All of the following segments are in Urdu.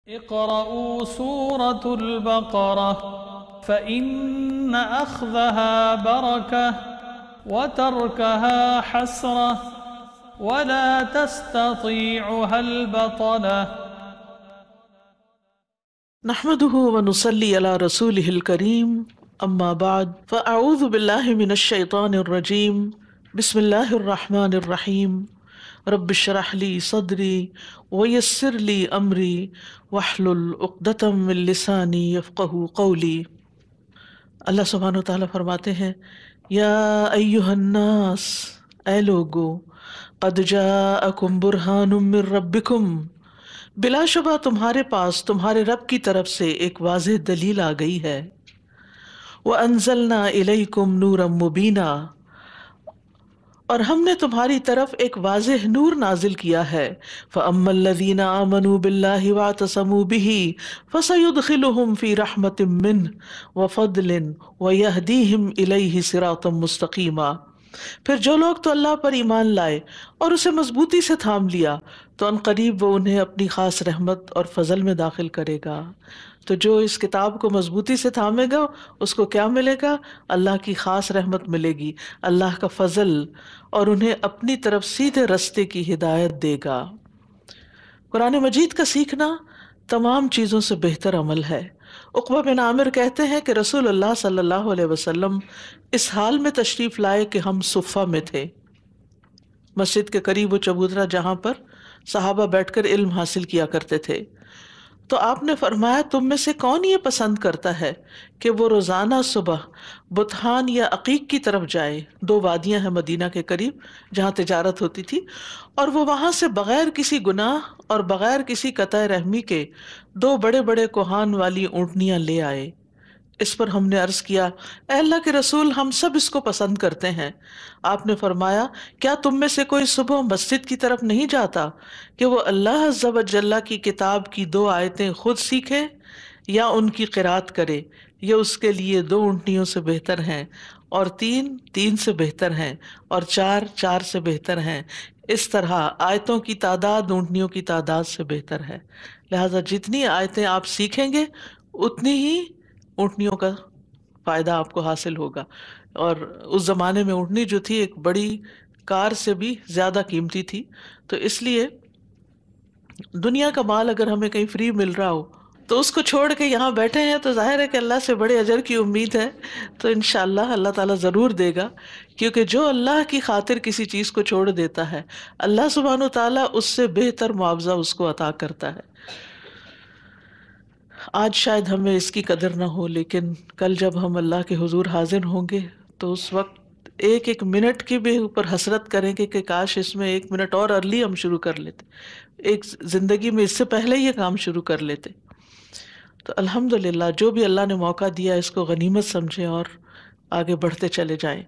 اقرؤوا سورة البقرة فإن أخذها بركة وتركها حسرة ولا تستطيعها البطلة. نحمده ونصلي على رسوله الكريم اما بعد فاعوذ بالله من الشيطان الرجيم بسم الله الرحمن الرحيم رب اشرح لي صدري ويسر لي امري واحلل عقدة من لساني يفقهوا قولي. اللہ سبحانہ وتعالیٰ فرماتے ہیں یا ایہا الناس، اے لوگو، قد جاءکم برہان من ربکم، بلا شبہ تمہارے پاس تمہارے رب کی طرف سے ایک واضح دلیل آ گئی ہے. وَأَنزَلْنَا إِلَيْكُمْ نُورًا مُبِينًا، اور ہم نے تمہاری طرف ایک واضح نور نازل کیا ہے. فَأَمَّا الَّذِينَ آمَنُوا بِاللَّهِ وَاعْتَصَمُوا بِهِ فَسَيُدْخِلُهُمْ فِي رَحْمَةٍ مِّنْهُ وَفَضْلٍ وَيَهْدِيهِمْ إِلَيْهِ صِرَاطًا مُسْتَقِيمًا. پھر جو لوگ تو اللہ پر ایمان لائے اور اسے مضبوطی سے تھام لیا تو ان قریب وہ انہیں اپنی خاص رحمت اور فضل میں داخل کرے گا. تو جو اس کتاب کو مضبوطی سے تھامے گا اس کو کیا ملے گا؟ اللہ کی خاص رحمت ملے گی، اللہ کا فضل، اور انہیں اپنی طرف سیدھے رستے کی ہدایت دے گا. قرآن مجید کا سیکھنا تمام چیزوں سے بہتر عمل ہے. عقبہ بن عامر کہتے ہیں کہ رسول اللہ صلی اللہ علیہ وسلم اس حال میں تشریف لائے کہ ہم صفہ میں تھے، مسجد کے قریب وہ چبوترا جہاں پر صحابہ بیٹھ کر علم حاصل کیا کرتے تھے. تو آپ نے فرمایا تم میں سے کون یہ پسند کرتا ہے کہ وہ روزانہ صبح بطحان یا عقیق کی طرف جائے، 2 وادیاں ہیں مدینہ کے قریب جہاں تجارت ہوتی تھی، اور وہ وہاں سے بغیر کسی گناہ اور بغیر کسی قطع رحمی کے 2 بڑے بڑے کوہان والی اونٹنیاں لے آئے. اس پر ہم نے عرض کیا اے اللہ کے رسول، ہم سب اس کو پسند کرتے ہیں. آپ نے فرمایا کیا تم میں سے کوئی صبح مسجد کی طرف نہیں جاتا کہ وہ اللہ عز و جل کی کتاب کی 2 آیتیں خود سیکھے یا ان کی قرات کرے؟ یہ اس کے لیے 2 اونٹنیوں سے بہتر ہیں، اور 3 سے بہتر ہیں، اور 4 سے بہتر ہیں. اس طرح آیتوں کی تعداد اونٹنیوں کی تعداد سے بہتر ہے. لہذا جتنی آیتیں آپ سیکھیں گے اتنی ہی اونٹنیوں کا فائدہ آپ کو حاصل ہوگا. اور اس زمانے میں اونٹنی جو تھی ایک بڑی کار سے بھی زیادہ قیمتی تھی، تو اس لیے دنیا کا مال اگر ہمیں کہیں فری مل رہا ہو تو اس کو چھوڑ کے یہاں بیٹھے ہیں تو ظاہر ہے کہ اللہ سے بڑے اجر کی امید ہے. تو انشاءاللہ اللہ تعالیٰ ضرور دے گا، کیونکہ جو اللہ کی خاطر کسی چیز کو چھوڑ دیتا ہے اللہ سبحانہ وتعالیٰ اس سے بہتر معاوضہ اس کو عطا کرتا ہے. آج شاید ہمیں اس کی قدر نہ ہو، لیکن کل جب ہم اللہ کے حضور حاضر ہوں گے تو اس وقت ایک منٹ کی بھی اوپر حسرت کریں گے کہ کاش اس میں 1 منٹ اور ارلی ہم شروع کر لیتے، ایک زندگی میں اس سے پہلے یہ کام شروع کر لیتے. تو الحمدللہ جو بھی اللہ نے موقع دیا اس کو غنیمت سمجھیں اور آگے بڑھتے چلے جائیں.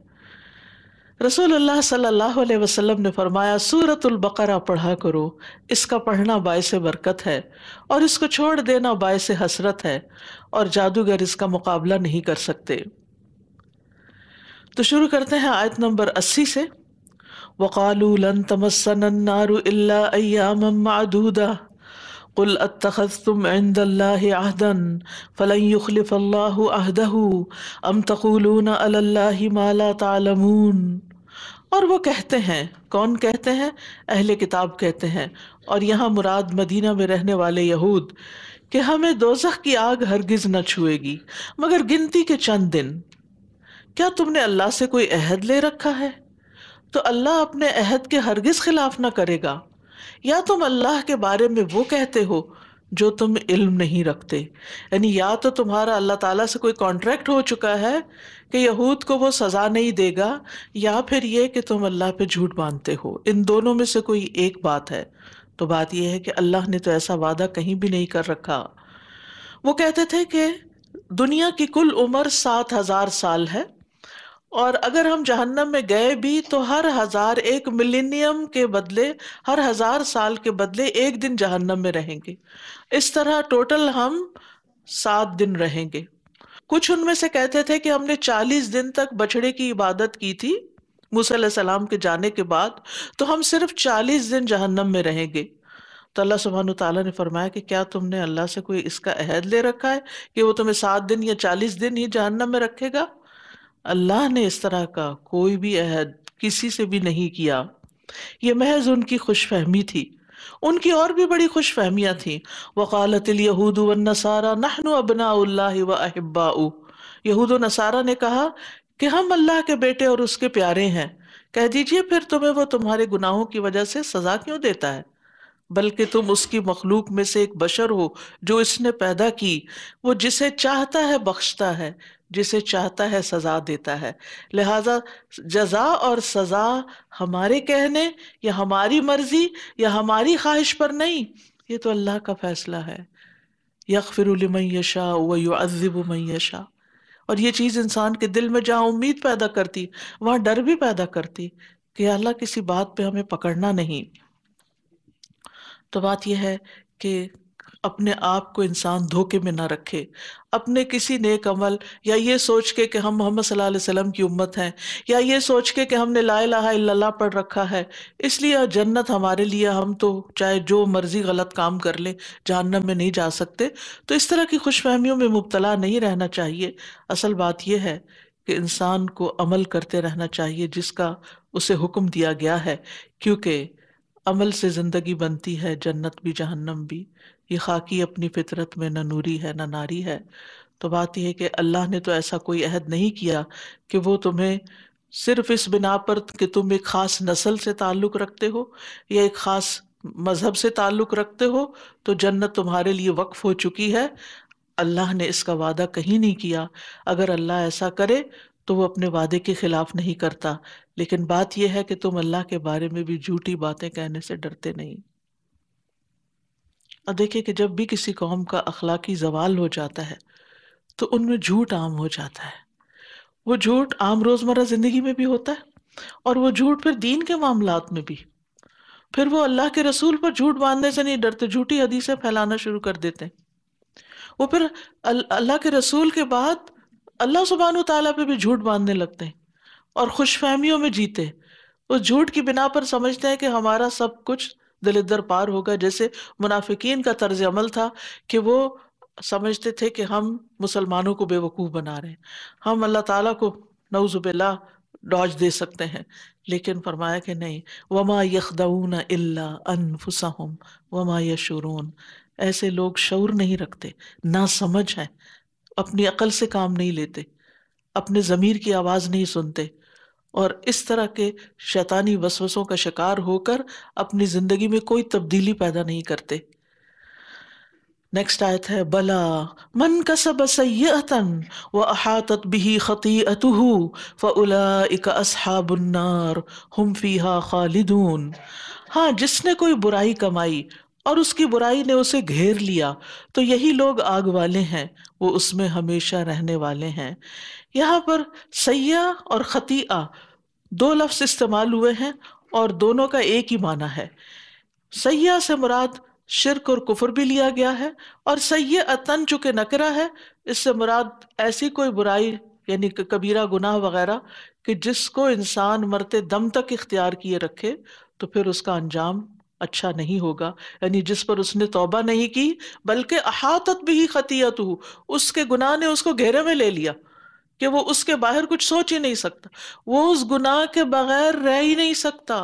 رسول اللہ صلی اللہ علیہ وسلم نے فرمایا سورۃ البقرہ پڑھا کرو، اس کا پڑھنا باعث برکت ہے اور اس کو چھوڑ دینا باعث حسرت ہے، اور جادوگر اس کا مقابلہ نہیں کر سکتے. تو شروع کرتے ہیں آیت نمبر 80 سے. وَقَالُوا لَن تَمَسَّنَا النَّارُ إِلَّا أَيَّامًا مَّعْدُودَةً قُلْ أَتَّخَذْتُمْ عِندَ اللَّهِ عَهْدًا فَلَن يُخْلِفَ اللَّهُ عَهْدَهُ أَمْ تَقُولُونَ عَلَى اللَّهِ مَا لَا تَعْلَمُونَ. اور وہ کہتے ہیں، کون کہتے ہیں؟ اہل کتاب کہتے ہیں، اور یہاں مراد مدینہ میں رہنے والے یہود، کہ ہمیں دوزخ کی آگ ہرگز نہ چھوئے گی مگر گنتی کے چند دن. کیا تم نے اللہ سے کوئی عہد لے رکھا ہے؟ تو اللہ اپنے عہد کے ہرگز خلاف نہ کرے گا. یا تم اللہ کے بارے میں وہ کہتے ہو جو تم علم نہیں رکھتے. یعنی یا تو تمہارا اللہ تعالیٰ سے کوئی کانٹریکٹ ہو چکا ہے کہ یہود کو وہ سزا نہیں دے گا، یا پھر یہ کہ تم اللہ پہ جھوٹ باندھتے ہو. ان دونوں میں سے کوئی ایک بات ہے. تو بات یہ ہے کہ اللہ نے تو ایسا وعدہ کہیں بھی نہیں کر رکھا. وہ کہتے تھے کہ دنیا کی کل عمر 7,000 سال ہے، اور اگر ہم جہنم میں گئے بھی تو ہر 1000 ایک ملینیم کے بدلے، ہر 1000 سال کے بدلے 1 دن جہنم میں رہیں گے. اس طرح ٹوٹل ہم 7 دن رہیں گے. کچھ ان میں سے کہتے تھے کہ ہم نے 40 دن تک بچڑے کی عبادت کی تھی موسیٰ علیہ السلام کے جانے کے بعد، تو ہم صرف 40 دن جہنم میں رہیں گے. تو اللہ سبحانہ تعالیٰ نے فرمایا کہ کیا تم نے اللہ سے کوئی اس کا عہد لے رکھا ہے کہ وہ تمہیں 7 دن یا 40 دن ہی جہنم میں رکھے گا؟ اللہ نے اس طرح کا کوئی بھی عہد کسی سے بھی نہیں کیا، یہ محض ان کی خوش فہمی تھی۔ ان کی اور بھی بڑی خوش فہمیاں تھیں۔ وقالت الیہود والنصارى نحن ابناء اللہ واحباؤہ، یہود و نصارہ نے کہا کہ ہم اللہ کے بیٹے اور اس کے پیارے ہیں۔ کہہ دیجئے پھر تمہیں وہ تمہارے گناہوں کی وجہ سے سزا کیوں دیتا ہے؟ بلکہ تم اس کی مخلوق میں سے ایک بشر ہو جو اس نے پیدا کی، وہ جسے چاہتا ہے بخشتا ہے، جسے چاہتا ہے سزا دیتا ہے، لہذا جزا اور سزا ہمارے کہنے یا ہماری مرضی یا ہماری خواہش پر نہیں، یہ تو اللہ کا فیصلہ ہے۔ یغفر لمن یشاء ویعذب من یشاء، اور یہ چیز انسان کے دل میں جہاں امید پیدا کرتی وہاں ڈر بھی پیدا کرتی کہ اللہ کسی بات پہ ہمیں پکڑنا نہیں۔ تو بات یہ ہے کہ اپنے آپ کو انسان دھوکے میں نہ رکھے، اپنے کسی نیک عمل یا یہ سوچ کے کہ ہم محمد صلی اللہ علیہ وسلم کی امت ہیں، یا یہ سوچ کے کہ ہم نے لا الہ الا اللہ پڑھ رکھا ہے اس لیے جنت ہمارے لیے، ہم تو چاہے جو مرضی غلط کام کر لیں جہنم میں نہیں جا سکتے، تو اس طرح کی خوش فہمیوں میں مبتلا نہیں رہنا چاہیے۔ اصل بات یہ ہے کہ انسان کو عمل کرتے رہنا چاہیے جس کا اسے حکم دیا گیا ہے، کیونکہ عمل سے زندگی بنتی ہے، جنت بھی جہنم بھی۔ یہ خاکی اپنی فطرت میں نہ نوری ہے نہ ناری ہے۔ تو بات یہ ہے کہ اللہ نے تو ایسا کوئی عہد نہیں کیا کہ وہ تمہیں صرف اس بنا پر کہ تم ایک خاص نسل سے تعلق رکھتے ہو یا ایک خاص مذہب سے تعلق رکھتے ہو تو جنت تمہارے لیے وقف ہو چکی ہے۔ اللہ نے اس کا وعدہ کہیں نہیں کیا۔ اگر اللہ ایسا کرے تو وہ اپنے وعدے کے خلاف نہیں کرتا، لیکن بات یہ ہے کہ تم اللہ کے بارے میں بھی جھوٹی باتیں کہنے سے ڈرتے نہیں۔ اب دیکھیں کہ جب بھی کسی قوم کا اخلاقی زوال ہو جاتا ہے تو ان میں جھوٹ عام ہو جاتا ہے۔ وہ جھوٹ عام روزمرہ زندگی میں بھی ہوتا ہے، اور وہ جھوٹ پھر دین کے معاملات میں بھی۔ پھر وہ اللہ کے رسول پر جھوٹ باندھنے سے نہیں ڈرتے، جھوٹی حدیثیں پھیلانا شروع کر دیتے ہیں۔ وہ پھر اللہ کے رسول کے بعد اللہ سبحانہ تعالیٰ پہ بھی جھوٹ باندھنے لگتے ہیں اور خوش فہمیوں میں جیتے، اس جھوٹ کی بنا پر سمجھتے ہیں کہ ہمارا سب کچھ دلدر پار ہوگا۔ جیسے منافقین کا طرز عمل تھا کہ وہ سمجھتے تھے کہ ہم مسلمانوں کو بے وقوف بنا رہے ہیں، ہم اللہ تعالیٰ کو نعوذ باللہ ڈاج دے سکتے ہیں، لیکن فرمایا کہ نہیں، وما یخدعون الا انفسہم وما یشعرون۔ ایسے لوگ شعور نہیں رکھتے، نہ سمجھ ہیں، اپنی عقل سے کام نہیں لیتے، اپنے ضمیر کی آواز نہیں سنتے، اور اس طرح کے شیطانی وسوسوں کا شکار ہو کر اپنی زندگی میں کوئی تبدیلی پیدا نہیں کرتے۔ نیکسٹ آیت ہے، بلا من کسب سیئۃ واحاطت به خطیئته فاولئک اصحاب النار هم فیہا خالدون۔ ہاں، جس نے کوئی برائی کمائی اور اس کی برائی نے اسے گھیر لیا تو یہی لوگ آگ والے ہیں، وہ اس میں ہمیشہ رہنے والے ہیں۔ یہاں پر سیئہ اور خطیئہ دو لفظ استعمال ہوئے ہیں اور دونوں کا ایک ہی معنی ہے۔ سیئہ سے مراد شرک اور کفر بھی لیا گیا ہے، اور سیئۃً چونکہ نکرہ ہے اس سے مراد ایسی کوئی برائی یعنی کہ کبیرہ گناہ وغیرہ کہ جس کو انسان مرتے دم تک اختیار کیے رکھے تو پھر اس کا انجام اچھا نہیں ہوگا، یعنی جس پر اس نے توبہ نہیں کی بلکہ احاطت بھی خطیئتہ، اس کے گناہ نے اس کو گھیرے میں لے لیا کہ وہ اس کے باہر کچھ سوچ ہی نہیں سکتا، وہ اس گناہ کے بغیر رہ ہی نہیں سکتا۔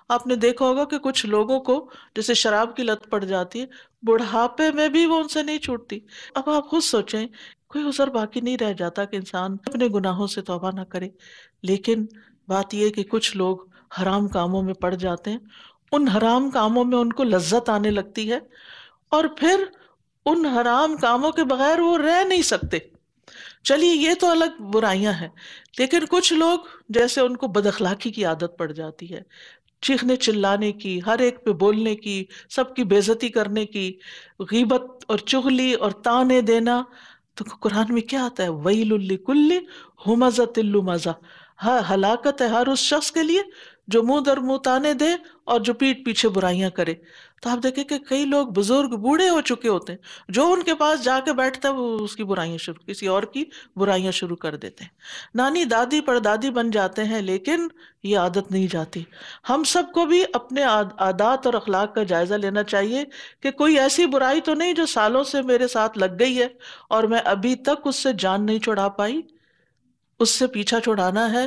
آپ نے دیکھا ہوگا کہ کچھ لوگوں کو جیسے شراب کی لت پڑ جاتی ہے، بڑھاپے میں بھی وہ ان سے نہیں چھوٹتی۔ اب آپ خود سوچیں، کوئی عذر باقی نہیں رہ جاتا کہ انسان اپنے گناہوں سے توبہ نہ کرے، لیکن بات یہ ہے کہ کچھ لوگ حرام کاموں میں پڑ جاتے ہیں، ان حرام کاموں میں ان کو لذت آنے لگتی ہے، اور پھر ان حرام کاموں کے بغیر وہ رہ نہیں سکتے۔ چلیے یہ تو الگ برائیاں ہیں، لیکن کچھ لوگ جیسے ان کو بد اخلاقی کی عادت پڑ جاتی ہے، چیخنے چلانے کی، ہر ایک پہ بولنے کی، سب کی بے عزتی کرنے کی، غیبت اور چغلی اور طعنے دینا، تو قرآن میں کیا آتا ہے، ویل لکل ہمزۃ لمزہ، ہلاکت ہے ہر اس شخص کے لیے جو منہ در منہ تانے دے اور جو پیٹھ پیچھے برائیاں کرے. تو آپ دیکھیں کہ کئی لوگ بزرگ بوڑھے ہو چکے ہوتے ہیں، جو ان کے پاس جا کے بیٹھتا ہے وہ اس کی برائیاں شروع، کسی اور کی برائیاں شروع کر دیتے ہیں. نانی دادی پردادی بن جاتے ہیں لیکن یہ عادت نہیں جاتی. ہم سب کو بھی اپنے عادات اور اخلاق کا جائزہ لینا چاہیے کہ کوئی ایسی برائی تو نہیں جو سالوں سے میرے ساتھ لگ گئی ہے اور میں ابھی تک اس سے جان نہیں چھڑا پائی. اس سے پیچھا چھڑانا ہے،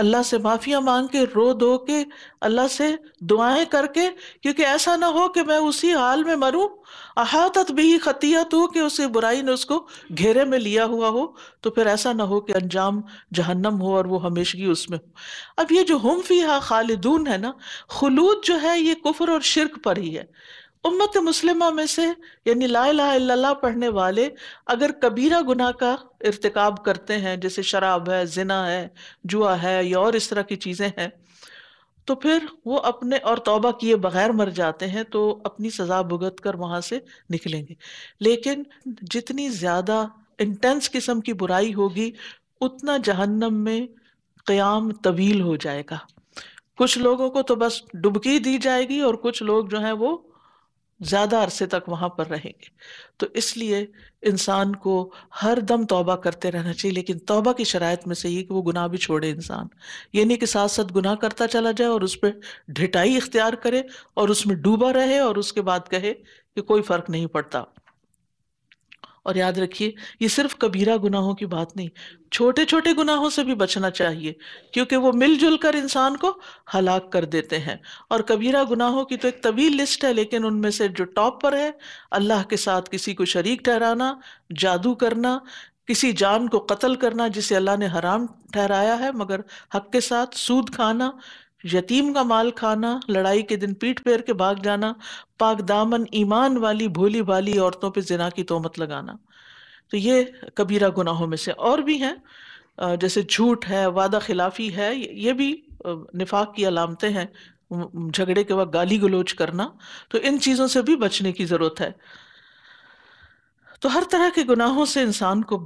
اللہ سے معافیاں مانگ کے، رو دو کے، اللہ سے دعائیں کر کے، کیونکہ ایسا نہ ہو کہ میں اسی حال میں مروں. احاطت بھی خطیئت ہو کہ اسی برائی نے اس کو گھیرے میں لیا ہوا ہو، تو پھر ایسا نہ ہو کہ انجام جہنم ہو اور وہ ہمیشگی اس میں ہو. اب یہ جو ہم فیہا خالدون ہے نا، خلود جو ہے یہ کفر اور شرک پر ہی ہے. امت مسلمہ میں سے یعنی لا الہ الا اللہ پڑھنے والے اگر کبیرہ گناہ کا ارتکاب کرتے ہیں، جیسے شراب ہے، زنا ہے، جوا ہے یا اور اس طرح کی چیزیں ہیں، تو پھر وہ اپنے اور توبہ کیے بغیر مر جاتے ہیں تو اپنی سزا بھگت کر وہاں سے نکلیں گے. لیکن جتنی زیادہ انٹینس قسم کی برائی ہوگی اتنا جہنم میں قیام طویل ہو جائے گا. کچھ لوگوں کو تو بس ڈبکی دی جائے گی اور کچھ لوگ جو ہیں وہ زیادہ عرصے تک وہاں پر رہیں گے. تو اس لیے انسان کو ہر دم توبہ کرتے رہنا چاہیے، لیکن توبہ کی شرائط میں سے یہ کہ وہ گناہ بھی چھوڑے انسان. یہ نہیں کہ ساتھ ساتھ گناہ کرتا چلا جائے اور اس پہ ڈھٹائی اختیار کرے اور اس میں ڈوبا رہے اور اس کے بعد کہے کہ کوئی فرق نہیں پڑتا. اور یاد رکھیے یہ صرف کبیرہ گناہوں کی بات نہیں، چھوٹے چھوٹے گناہوں سے بھی بچنا چاہیے کیونکہ وہ مل جل کر انسان کو ہلاک کر دیتے ہیں. اور کبیرہ گناہوں کی تو ایک طویل لسٹ ہے، لیکن ان میں سے جو ٹاپ پر ہے، اللہ کے ساتھ کسی کو شریک ٹھہرانا، جادو کرنا، کسی جان کو قتل کرنا جسے اللہ نے حرام ٹھہرایا ہے مگر حق کے ساتھ، سود کھانا، یتیم کا مال کھانا، لڑائی کے دن پیٹ پھیر کے بھاگ جانا، پاک دامن ایمان والی بھولی بھالی عورتوں پہ زنا کی تہمت لگانا. تو یہ کبیرہ گناہوں میں سے. اور بھی ہیں جیسے جھوٹ ہے، وعدہ خلافی ہے، یہ بھی نفاق کی علامتیں ہیں. جھگڑے کے وقت گالی گلوچ کرنا، تو ان چیزوں سے بھی بچنے کی ضرورت ہے. تو ہر طرح کے گناہوں سے انسان کو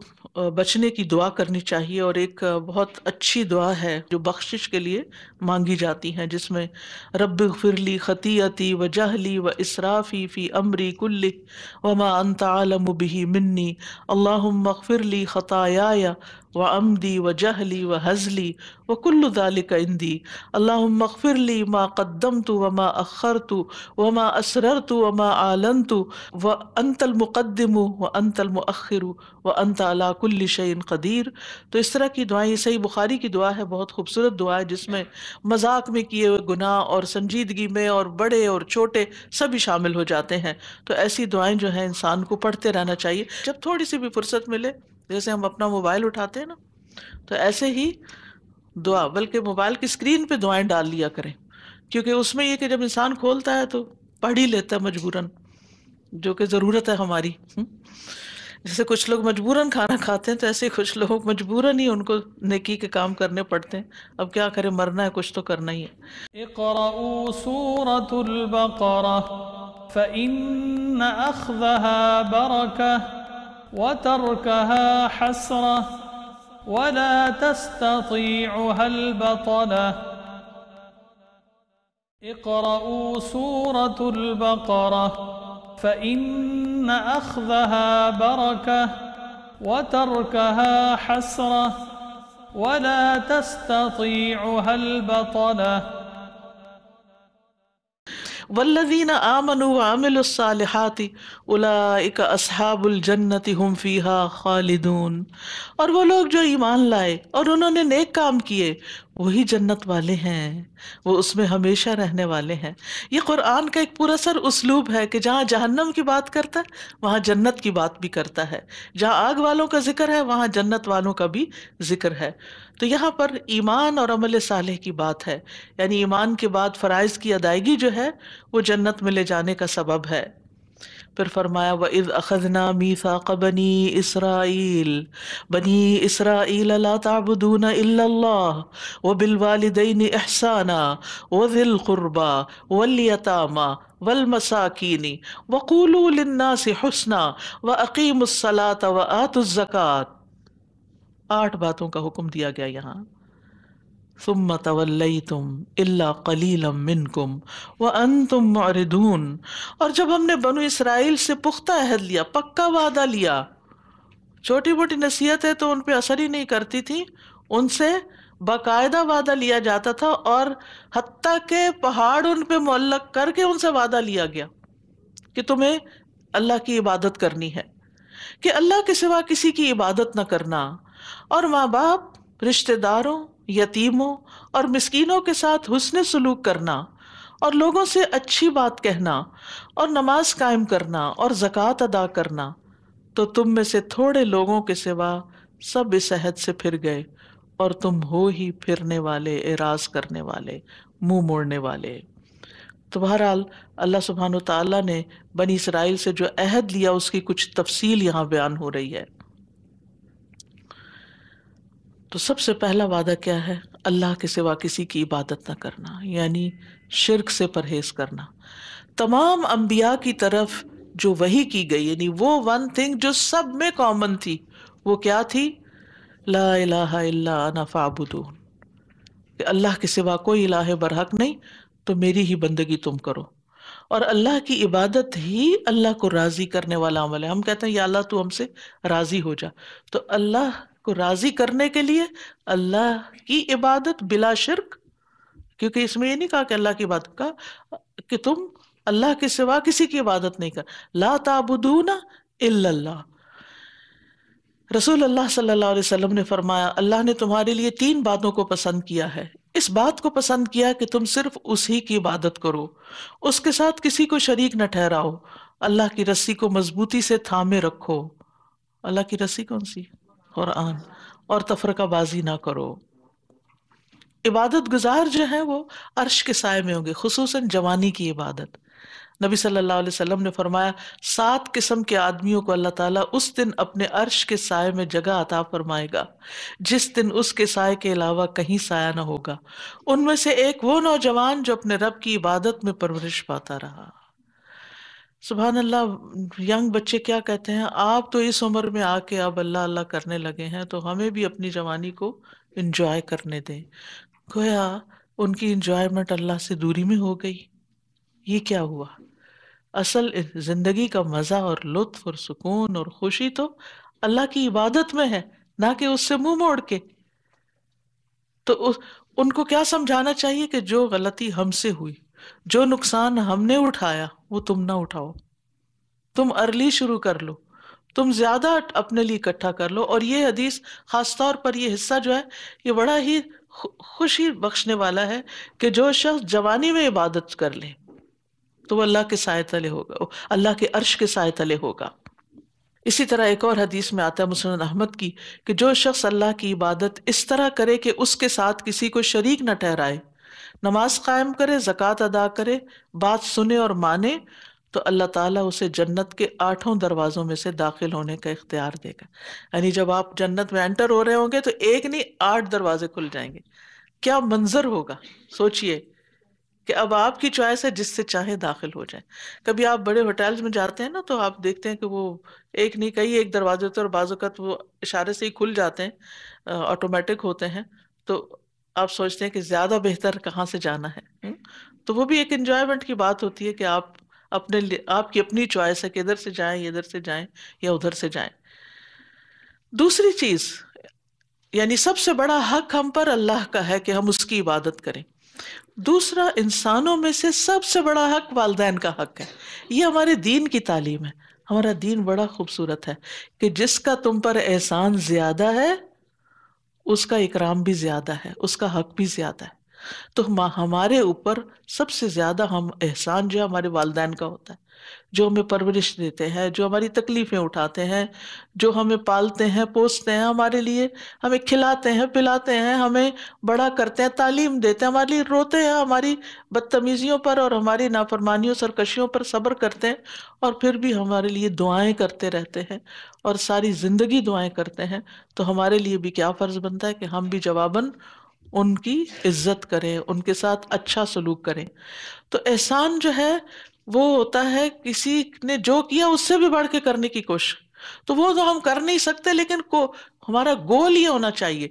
بچنے کی دعا کرنی چاہیے. اور ایک بہت اچھی دعا ہے جو بخشش کے لیے مانگی جاتی ہے، جس میں رب اغفر لی خطیئتی و جہلی و اسرافی فی امری کلہ وما انت عالم بہ منی اللہم اغفر لی خطایایا وعمدی وجہلی وہزلی وکل ذلک عندی اللہم اغفر لی ما قدمت وما اخرت وما اسررت وما اعلنت وانت المقدم وانت المؤخر وانت علی کل شیء قدیر. تو اس طرح کی دعائیں، یہ صحیح بخاری کی دعا ہے، بہت خوبصورت دعا ہے جس میں مذاق میں کیے ہوئے گناہ اور سنجیدگی میں اور بڑے اور چھوٹے سبھی شامل ہو جاتے ہیں. تو ایسی دعائیں جو ہیں انسان کو پڑھتے رہنا چاہیے جب تھوڑی سی بھی فرصت ملے. جیسے ہم اپنا موبائل اٹھاتے ہیں نا، تو ایسے ہی دعا، بلکہ موبائل کی اسکرین پہ دعائیں ڈال لیا کریں، کیونکہ اس میں یہ کہ جب انسان کھولتا ہے تو پڑھ ہی لیتا ہے مجبوراً، جو کہ ضرورت ہے ہماری. جیسے کچھ لوگ مجبوراً کھانا کھاتے ہیں، تو ایسے کچھ لوگ مجبوراً ہی ان کو نیکی کے کام کرنے پڑتے ہیں. اب کیا کریں، مرنا ہے کچھ تو کرنا ہی ہے. اقرأوا سورة البقرة فإن أخذها بركة وتركها حسرة ولا تستطيعها البطلة. اقرأوا سورة البقرة فإن أخذها بركة وتركها حسرة ولا تستطيعها البطلة. والذین آمنوا وعملوا الصالحات اولئک اصحاب الجنۃ هم فیہا خالدون. اور وہ لوگ جو ایمان لائے اور انہوں نے نیک کام کیے وہی جنت والے ہیں، وہ اس میں ہمیشہ رہنے والے ہیں. یہ قرآن کا ایک پورا سر اسلوب ہے کہ جہاں جہنم کی بات کرتا ہے وہاں جنت کی بات بھی کرتا ہے، جہاں آگ والوں کا ذکر ہے وہاں جنت والوں کا بھی ذکر ہے. تو یہاں پر ایمان اور عمل صالح کی بات ہے، یعنی ایمان کے بعد فرائض کی ادائیگی جو ہے وہ جنت میں لے جانے کا سبب ہے. پھر فرمایا وَإِذْ أَخَذْنَا مِيثَاقَ بَنِي إِسْرَائِيلَ لَا تَعْبُدُونَ إِلَّا اللَّهَ وَبِالْوَالِدَيْنِ إِحْسَانًا وَذِي الْقُرْبَى وَالْيَتَامَى وَالْمَسَاكِينِ وَقُولُوا لِلنَّاسِ حُسْنًا وَأَقِيمُوا الصَّلَاةَ وَآتُوا الزَّكَاةَ. 8 باتوں کا حکم دیا گیا یہاں. ثم تولیتم الا قلیلا منکم وانتم معرضون، اور جب ہم نے بنو اسرائیل سے پختہ عہد لیا، پکا وعدہ لیا، چھوٹی موٹی نصیحتیں تو ان پہ اثر ہی نہیں کرتی تھی، ان سے باقاعدہ وعدہ لیا جاتا تھا، اور حتیٰ کہ پہاڑ ان پہ معلق کر کے ان سے وعدہ لیا گیا کہ تمہیں اللہ کی عبادت کرنی ہے، کہ اللہ کے سوا کسی کی عبادت نہ کرنا، اور ماں باپ، رشتہ داروں، یتیموں اور مسکینوں کے ساتھ حسن سلوک کرنا، اور لوگوں سے اچھی بات کہنا، اور نماز قائم کرنا اور زکوٰۃ ادا کرنا، تو تم میں سے تھوڑے لوگوں کے سوا سب اس عہد سے پھر گئے، اور تم ہو ہی پھرنے والے، اعراض کرنے والے، منہ موڑنے والے۔ تو بہرحال اللہ سبحانہ تعالیٰ نے بنی اسرائیل سے جو عہد لیا اس کی کچھ تفصیل یہاں بیان ہو رہی ہے۔ تو سب سے پہلا وعدہ کیا ہے؟ اللہ کے سوا کسی کی عبادت نہ کرنا، یعنی شرک سے پرہیز کرنا۔ تمام انبیاء کی طرف جو وحی کی گئی، یعنی وہ ون تھنگ جو سب میں کامن تھی، وہ کیا تھی؟ لا الہ الا انا فاعبدون، کہ اللہ کے سوا کوئی الہ برحق نہیں، تو میری ہی بندگی تم کرو، اور اللہ کی عبادت ہی اللہ کو راضی کرنے والا عمل ہے۔ ہم کہتے ہیں یا اللہ تو ہم سے راضی ہو جا، تو اللہ کو راضی کرنے کے لیے اللہ کی عبادت بلا شرک، کیونکہ اس میں یہ نہیں کہا کہ اللہ کی عبادت، کہا کہ تم اللہ کے سوا کسی کی عبادت نہیں کر، لا تعبدون الا اللہ۔ رسول اللہ صلی اللہ علیہ وسلم نے فرمایا اللہ نے تمہارے لیے 3 باتوں کو پسند کیا ہے۔ اس بات کو پسند کیا کہ تم صرف اسی کی عبادت کرو، اس کے ساتھ کسی کو شریک نہ ٹھہراؤ، اللہ کی رسی کو مضبوطی سے تھامے رکھو۔ اللہ کی رسی کون سی؟ قرآن۔ اور تفرقہ بازی نہ کرو۔ عبادت گزار جو ہیں وہ عرش کے سائے میں ہوں گے، خصوصاً جوانی کی عبادت۔ نبی صلی اللہ علیہ وسلم نے فرمایا 7 قسم کے آدمیوں کو اللہ تعالیٰ اس دن اپنے عرش کے سائے میں جگہ عطا فرمائے گا جس دن اس کے سائے کے علاوہ کہیں سایہ نہ ہوگا۔ ان میں سے ایک وہ نوجوان جو اپنے رب کی عبادت میں پرورش پاتا رہا۔ سبحان اللہ، ینگ بچے کیا کہتے ہیں، آپ تو اس عمر میں آ کے اب اللہ اللہ کرنے لگے ہیں، تو ہمیں بھی اپنی جوانی کو انجوائے کرنے دیں۔ گویا ان کی انجوائمنٹ اللہ سے دوری میں ہو گئی۔ یہ کیا ہوا؟ اصل زندگی کا مزہ اور لطف اور سکون اور خوشی تو اللہ کی عبادت میں ہے، نہ کہ اس سے منہ موڑ کے۔ تو ان کو کیا سمجھانا چاہیے کہ جو غلطی ہم سے ہوئی، جو نقصان ہم نے اٹھایا، وہ تم نہ اٹھاؤ، تم ارلی شروع کر لو، تم زیادہ اپنے لیے اکٹھا کر لو۔ اور یہ حدیث خاص طور پر یہ حصہ جو ہے یہ بڑا ہی خوشی بخشنے والا ہے کہ جو شخص جوانی میں عبادت کر لے تو وہ اللہ کے سائے تلے ہوگا، اللہ کے عرش کے سائے تلے ہوگا۔ اسی طرح ایک اور حدیث میں آتا ہے مسند احمد کی کہ جو شخص اللہ کی عبادت اس طرح کرے کہ اس کے ساتھ کسی کو شریک نہ ٹھہرائے، نماز قائم کرے، زکوٰۃ ادا کرے، بات سنے اور مانے، تو اللہ تعالیٰ اسے جنت کے 8 دروازوں میں سے داخل ہونے کا اختیار دے گا۔ یعنی جب آپ جنت میں انٹر ہو رہے ہوں گے تو ایک نہیں 8 دروازے کھل جائیں گے۔ کیا منظر ہوگا، سوچئے کہ اب آپ کی چوائس ہے، جس سے چاہے داخل ہو جائیں۔ کبھی آپ بڑے ہوٹلز میں جاتے ہیں نا تو آپ دیکھتے ہیں کہ وہ ایک نہیں کئی ایک دروازے ہوتے ہیں، اور بعض اوقات وہ اشارے سے ہی کھل جاتے ہیں، آٹومیٹک ہوتے ہیں، تو آپ سوچتے ہیں کہ زیادہ بہتر کہاں سے جانا ہے۔ تو وہ بھی ایک انجوائمنٹ کی بات ہوتی ہے کہ آپ کی اپنی چوائس ہے کہ ادھر سے جائیں یا ادھر سے جائیں یا ادھر سے جائیں۔ دوسری چیز، یعنی سب سے بڑا حق ہم پر اللہ کا ہے کہ ہم اس کی عبادت کریں۔ دوسرا، انسانوں میں سے سب سے بڑا حق والدین کا حق ہے۔ یہ ہمارے دین کی تعلیم ہے۔ ہمارا دین بڑا خوبصورت ہے کہ جس کا تم پر احسان زیادہ ہے اس کا اکرام بھی زیادہ ہے، اس کا حق بھی زیادہ ہے۔ تو ہمارے اوپر سب سے زیادہ احسان جو ہے ہمارے والدین کا ہوتا ہے، جو ہمیں پرورش دیتے ہیں، جو ہماری تکلیفیں اٹھاتے ہیں، جو ہمیں پالتے ہیں پوستے ہیں، ہمارے لیے ہمیں کھلاتے ہیں پلاتے ہیں، ہمیں بڑا کرتے ہیں، تعلیم دیتے ہیں، ہمارے لیے روتے ہیں، ہماری بدتمیزیوں پر اور ہماری نافرمانیوں سرکشیوں پر صبر کرتے ہیں، اور پھر بھی ہمارے لیے دعائیں کرتے رہتے ہیں اور ساری زندگی دعائیں کرتے ہیں۔ تو ہمارے لیے بھی کیا فرض بنتا ہے کہ ہم بھی جواباً ان کی عزت کریں، ان کے ساتھ اچھا سلوک کریں۔ تو احسان جو ہے وہ ہوتا ہے کسی نے جو کیا اس سے بھی بڑھ کے کرنے کی کوشش، تو وہ تو ہم کر نہیں سکتے، لیکن ہمارا گول یہ ہونا چاہیے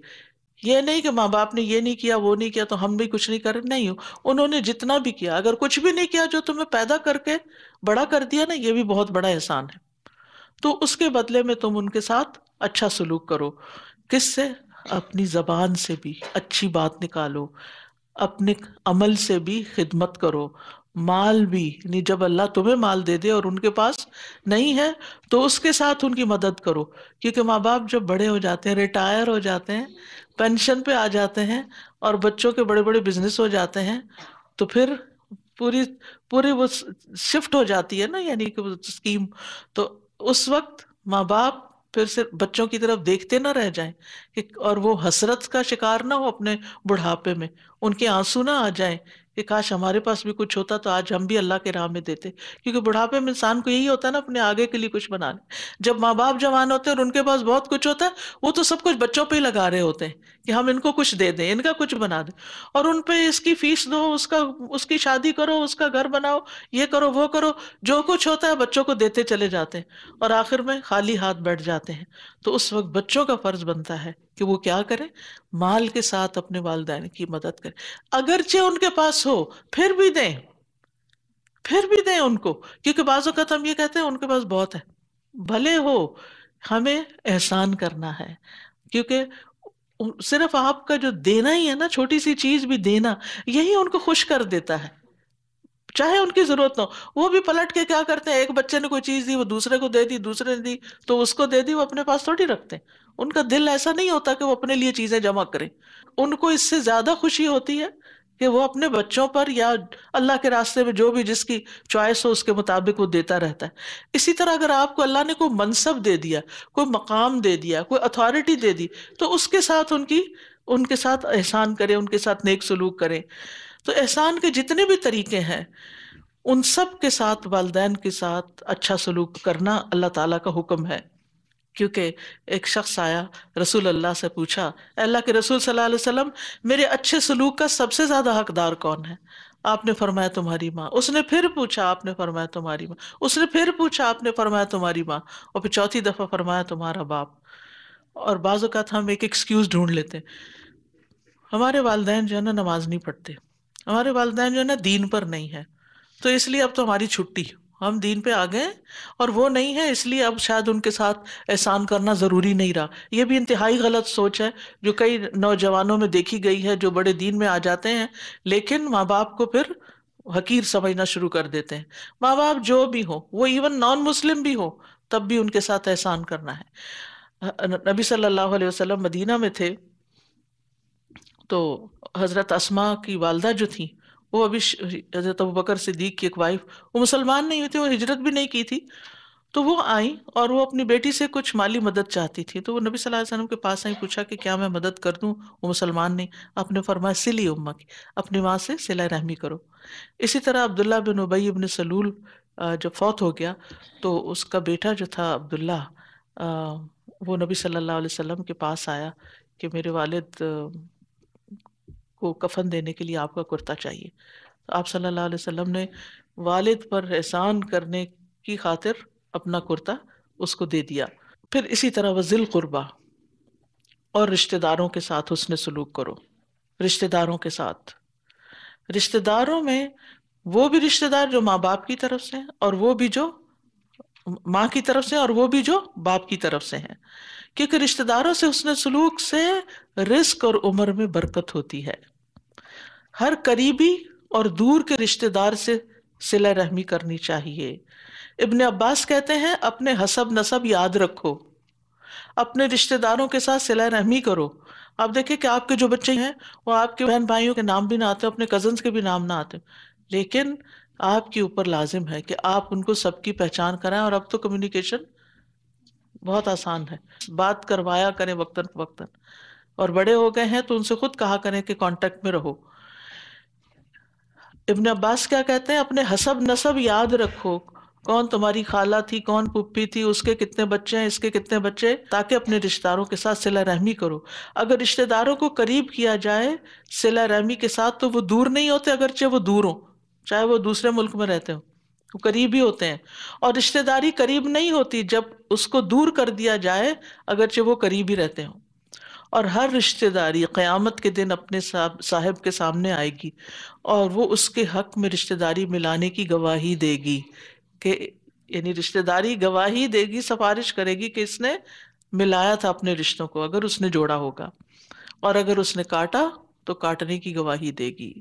یہ نہیں کہ ماں باپ نے یہ نہیں کیا وہ نہیں کیا تو ہم بھی کچھ نہیں کر رہے، نہیں، انہوں نے جتنا بھی کیا، اگر کچھ بھی نہیں کیا جو تمہیں پیدا کر کے بڑا کر دیا نا، یہ بھی بہت بڑا احسان ہے، تو اس کے بدلے میں تم ان کے ساتھ اچھا سلوک کرو۔ کس سے؟ اپنی زبان سے بھی اچھی بات نکالو، اپنے عمل سے بھی خدمت کرو، مال بھی، یعنی جب اللہ تمہیں مال دے دے اور ان کے پاس نہیں ہے تو اس کے ساتھ ان کی مدد کرو، کیونکہ ماں باپ جب بڑے ہو جاتے ہیں، ریٹائر ہو جاتے ہیں، پینشن پہ آ جاتے ہیں اور بچوں کے بڑے بڑے بزنس ہو جاتے ہیں، تو پھر پوری پوری وہ شفٹ ہو جاتی ہے نا، یعنی کہ وہ اسکیم، تو اس وقت ماں باپ پھر صرف بچوں کی طرف دیکھتے نہ رہ جائیں اور وہ حسرت کا شکار نہ ہو اپنے بڑھاپے میں، ان کے آنسو نہ آ جائیں کہ کاش ہمارے پاس بھی کچھ ہوتا تو آج ہم بھی اللہ کے راہ میں دیتے، کیونکہ بڑھاپے میں انسان کو یہی ہوتا ہے نا، اپنے آگے کے لیے کچھ بنانا۔ جب ماں باپ جوان ہوتے ہیں اور ان کے پاس بہت کچھ ہوتا ہے، وہ تو سب کچھ بچوں پہ ہی لگا رہے ہوتے ہیں کہ ہم ان کو کچھ دے دیں، ان کا کچھ بنا دیں، اور ان پہ اس کی فیس دو، اس کی شادی کرو، اس کا گھر بناؤ، یہ کرو وہ کرو، جو کچھ ہوتا ہے بچوں کو دیتے چلے جاتے ہیں اور آخر میں خالی ہاتھ بیٹھ جاتے ہیں۔ تو اس وقت بچوں کا فرض بنتا ہے کہ وہ کیا کریں؟ مال کے ساتھ اپنے والدین کی مدد کریں، اگرچہ ان کے پاس ہو پھر بھی دیں، پھر بھی دیں ان کو، کیونکہ بعض اوقات ہم یہ کہتے ہیں ان کے پاس بہت ہے، بھلے ہو، ہمیں احسان کرنا ہے، کیونکہ صرف آپ کا جو دینا ہی ہے نا، چھوٹی سی چیز بھی دینا، یہی ان کو خوش کر دیتا ہے، چاہے ان کی ضرورت نہ ہو۔ وہ بھی پلٹ کے کیا کرتے ہیں، ایک بچے نے کوئی چیز دی وہ دوسرے کو دے دی، دوسرے نے دی تو اس کو دے دی، وہ اپنے پاس تھوڑی رکھتے ہیں، ان کا دل ایسا نہیں ہوتا کہ وہ اپنے لیے چیزیں جمع کریں، ان کو اس سے زیادہ خوشی ہوتی ہے کہ وہ اپنے بچوں پر یا اللہ کے راستے میں جو بھی جس کی چوائس ہو اس کے مطابق وہ دیتا رہتا ہے۔ اسی طرح اگر آپ کو اللہ نے کوئی منصب دے دیا، کوئی مقام دے دیا، کوئی اتھارٹی دے دی، تو اس کے ساتھ ان کے ساتھ احسان کریں، ان کے ساتھ نیک سلوک کریں۔ تو احسان کے جتنے بھی طریقے ہیں ان سب کے ساتھ والدین کے ساتھ اچھا سلوک کرنا اللہ تعالیٰ کا حکم ہے، کیونکہ ایک شخص آیا رسول اللہ سے پوچھا، اے اللہ کے رسول صلی اللہ علیہ وسلم، میرے اچھے سلوک کا سب سے زیادہ حقدار کون ہے؟ آپ نے فرمایا تمہاری ماں۔ اس نے پھر پوچھا، آپ نے فرمایا تمہاری ماں۔ اس نے پھر پوچھا، آپ نے فرمایا تمہاری ماں، اور پھر چوتھی دفعہ فرمایا تمہارا باپ۔ اور بعض اوقات ہم ایک ایکسکیوز ڈھونڈ لیتے ہیں، ہمارے والدین جو ہے نا نماز نہیں پڑھتے، ہمارے والدین جو ہے نا دین پر نہیں ہے، تو اس لیے اب تو ہماری چھٹی، ہم دین پہ آ گئے اور وہ نہیں ہے، اس لیے اب شاید ان کے ساتھ احسان کرنا ضروری نہیں رہا۔ یہ بھی انتہائی غلط سوچ ہے جو کئی نوجوانوں میں دیکھی گئی ہے، جو بڑے دین میں آ جاتے ہیں لیکن ماں باپ کو پھر حقیر سمجھنا شروع کر دیتے ہیں۔ ماں باپ جو بھی ہو، وہ ایون نان مسلم بھی ہو، تب بھی ان کے ساتھ احسان کرنا ہے۔ نبی صلی اللہ علیہ وسلم مدینہ میں تھے تو حضرت اسماء کی والدہ جو تھی، وہ ابھی حضرت ابوبکر صدیق کی ایک وائف، وہ مسلمان نہیں ہوئی تھی، وہ ہجرت بھی نہیں کی تھی، تو وہ آئیں اور وہ اپنی بیٹی سے کچھ مالی مدد چاہتی تھی، تو وہ نبی صلی اللہ علیہ وسلم کے پاس آئیں، پوچھا کہ کیا میں مدد کر دوں؟ وہ مسلمان نہیں۔ آپ نے فرمایا سلی امک، اپنی ماں سے صلہ رحمی کرو۔ اسی طرح عبداللہ بن ابی بن سلول جب فوت ہو گیا تو اس کا بیٹا جو تھا عبداللہ، وہ نبی صلی اللہ علیہ وسلم کے پاس آیا کہ میرے والد کو کفن دینے کے لیے آپ کا کرتا چاہیے۔ تو آپ صلی اللہ علیہ وسلم نے والد پر احسان کرنے کی خاطر اپنا کرتا اس کو دے دیا۔ پھر اسی طرح وذل قربا، اور رشتہ داروں کے ساتھ حسن سلوک کرو۔ رشتہ داروں کے ساتھ، رشتہ داروں میں وہ بھی رشتہ دار جو ماں باپ کی طرف سے ہیں، اور وہ بھی جو ماں کی طرف سے، اور وہ بھی جو باپ کی طرف سے ہیں، کیونکہ رشتہ داروں سے حسن سلوک سے رزق اور عمر میں برکت ہوتی ہے۔ ہر قریبی اور دور کے رشتہ دار سے صلہ رحمی کرنی چاہیے۔ ابن عباس کہتے ہیں اپنے حسب نسب یاد رکھو، اپنے رشتہ داروں کے ساتھ صلہ رحمی کرو۔ آپ دیکھیں کہ آپ کے جو بچے ہیں وہ آپ کے بہن بھائیوں کے نام بھی نہ آتے، اپنے کزنز کے بھی نام نہ آتے، لیکن آپ کے اوپر لازم ہے کہ آپ ان کو سب کی پہچان کرائیں، اور اب تو کمیونیکیشن بہت آسان ہے، بات کروایا کریں وقتاً فوقتاً، اور بڑے ہو گئے ہیں تو ان سے خود کہا کریں کہ کانٹیکٹ میں رہو۔ ابن عباس کیا کہتے ہیں، اپنے حسب نسب یاد رکھو، کون تمہاری خالہ تھی، کون پھوپھی تھی، اس کے کتنے بچے ہیں، اس کے کتنے بچے، تاکہ اپنے رشتہ داروں کے ساتھ صلہ رحمی کرو۔ اگر رشتہ داروں کو قریب کیا جائے صلہ رحمی کے ساتھ تو وہ دور نہیں ہوتے، اگرچہ وہ دور ہوں، چاہے وہ دوسرے ملک میں رہتے ہوں، وہ قریب ہی ہوتے ہیں۔ اور رشتہ داری قریب نہیں ہوتی جب اس کو دور کر دیا جائے، اگرچہ وہ قریب ہی رہتے ہوں۔ اور ہر رشتہ داری قیامت کے دن اپنے صاحب کے سامنے آئے گی، اور وہ اس کے حق میں رشتہ داری ملانے کی گواہی دے گی کہ یعنی رشتہ داری گواہی دے گی، سفارش کرے گی کہ اس نے ملایا تھا اپنے رشتوں کو اگر اس نے جوڑا ہوگا، اور اگر اس نے کاٹا تو کاٹنے کی گواہی دے گی۔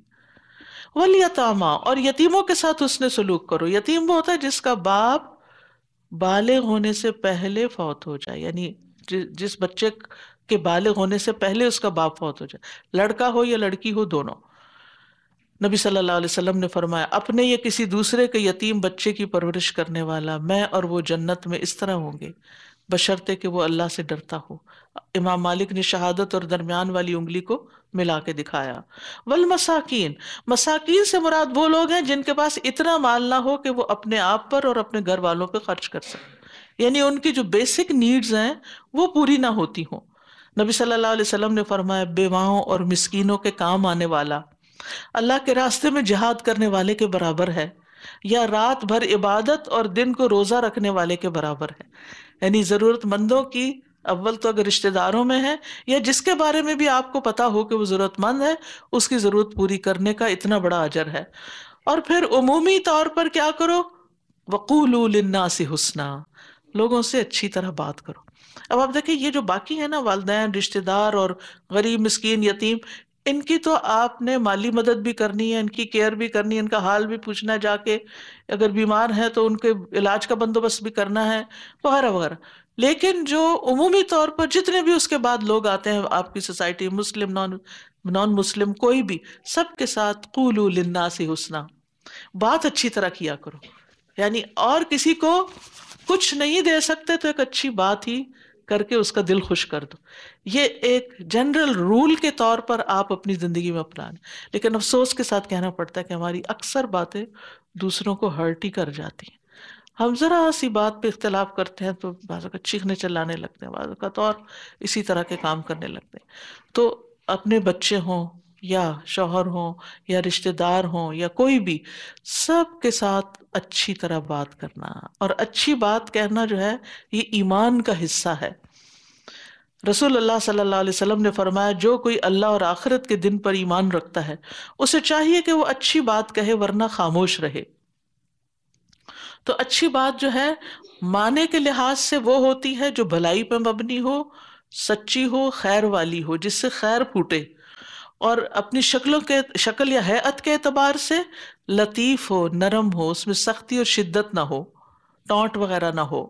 والیتاما، اور یتیموں کے ساتھ اس نے سلوک کرو۔ یتیم وہ ہوتا ہے جس کا باپ بالغ ہونے سے پہلے فوت ہو جائے، یعنی جس بچے کے بالغ ہونے سے پہلے اس کا باپ فوت ہو جائے، لڑکا ہو یا لڑکی ہو دونوں۔ نبی صلی اللہ علیہ وسلم نے فرمایا اپنے یا کسی دوسرے کے یتیم بچے کی پرورش کرنے والا، میں اور وہ جنت میں اس طرح ہوں گے بشرطے کہ وہ اللہ سے ڈرتا ہو۔ امام مالک نے شہادت اور درمیان والی انگلی کو ملا کے دکھایا۔ والمساکین، مساکین سے مراد وہ لوگ ہیں جن کے پاس اتنا مال نہ ہو کہ وہ اپنے آپ پر اور اپنے گھر والوں پہ خرچ کر سکیں، یعنی ان کی جو بیسک نیڈز ہیں وہ پوری نہ ہوتی ہوں۔ نبی صلی اللہ علیہ وسلم نے فرمایا بیواؤں اور مسکینوں کے کام آنے والا اللہ کے راستے میں جہاد کرنے والے کے برابر ہے، یا رات بھر عبادت اور دن کو روزہ رکھنے والے کے برابر ہے۔ یعنی ضرورت مندوں کی، اول تو اگر رشتہ داروں میں ہے یا جس کے بارے میں بھی آپ کو پتا ہو کہ وہ ضرورت مند ہے، اس کی ضرورت پوری کرنے کا اتنا بڑا اجر ہے۔ اور پھر عمومی طور پر کیا کرو، وقولوا للناس حسنا، لوگوں سے اچھی طرح بات کرو۔ اب آپ دیکھیں یہ جو باقی ہے نا، والدین، رشتہ دار اور غریب مسکین یتیم، ان کی تو آپ نے مالی مدد بھی کرنی ہے، ان کی کیئر بھی کرنی ہے، ان کا حال بھی پوچھنا ہے جا کے، اگر بیمار ہیں تو ان کے علاج کا بندوبست بھی کرنا ہے، وغیرہ وغیرہ۔ لیکن جو عمومی طور پر جتنے بھی اس کے بعد لوگ آتے ہیں آپ کی سوسائٹی، مسلم نان مسلم کوئی بھی، سب کے ساتھ قولوا للناس حسنا، بات اچھی طرح کیا کرو۔ یعنی اور کسی کو کچھ نہیں دے سکتے تو ایک اچھی بات ہی کر کے اس کا دل خوش کر دو۔ یہ ایک جنرل رول کے طور پر آپ اپنی زندگی میں اپنائیں۔ لیکن افسوس کے ساتھ کہنا پڑتا ہے کہ ہماری اکثر باتیں دوسروں کو ہرٹ ہی کر جاتی ہیں۔ ہم ذرا سی بات پہ اختلاف کرتے ہیں تو بعض اوقات چیخنے چلانے لگتے ہیں، بعض اوقات اور اسی طرح کے کام کرنے لگتے ہیں۔ تو اپنے بچے ہوں یا شوہر ہوں یا رشتہ دار ہوں یا کوئی بھی، سب کے ساتھ اچھی طرح بات کرنا، اور اچھی بات کہنا جو ہے یہ ایمان کا حصہ ہے۔ رسول اللہ صلی اللہ علیہ وسلم نے فرمایا جو کوئی اللہ اور آخرت کے دن پر ایمان رکھتا ہے اسے چاہیے کہ وہ اچھی بات کہے ورنہ خاموش رہے۔ تو اچھی بات جو ہے معنی کے لحاظ سے وہ ہوتی ہے جو بھلائی پہ مبنی ہو، سچی ہو، خیر والی ہو، جس سے خیر پھوٹے، اور اپنی شکل یا ہیئت کے اعتبار سے لطیف ہو، نرم ہو، اس میں سختی اور شدت نہ ہو، ٹونٹ وغیرہ نہ ہو۔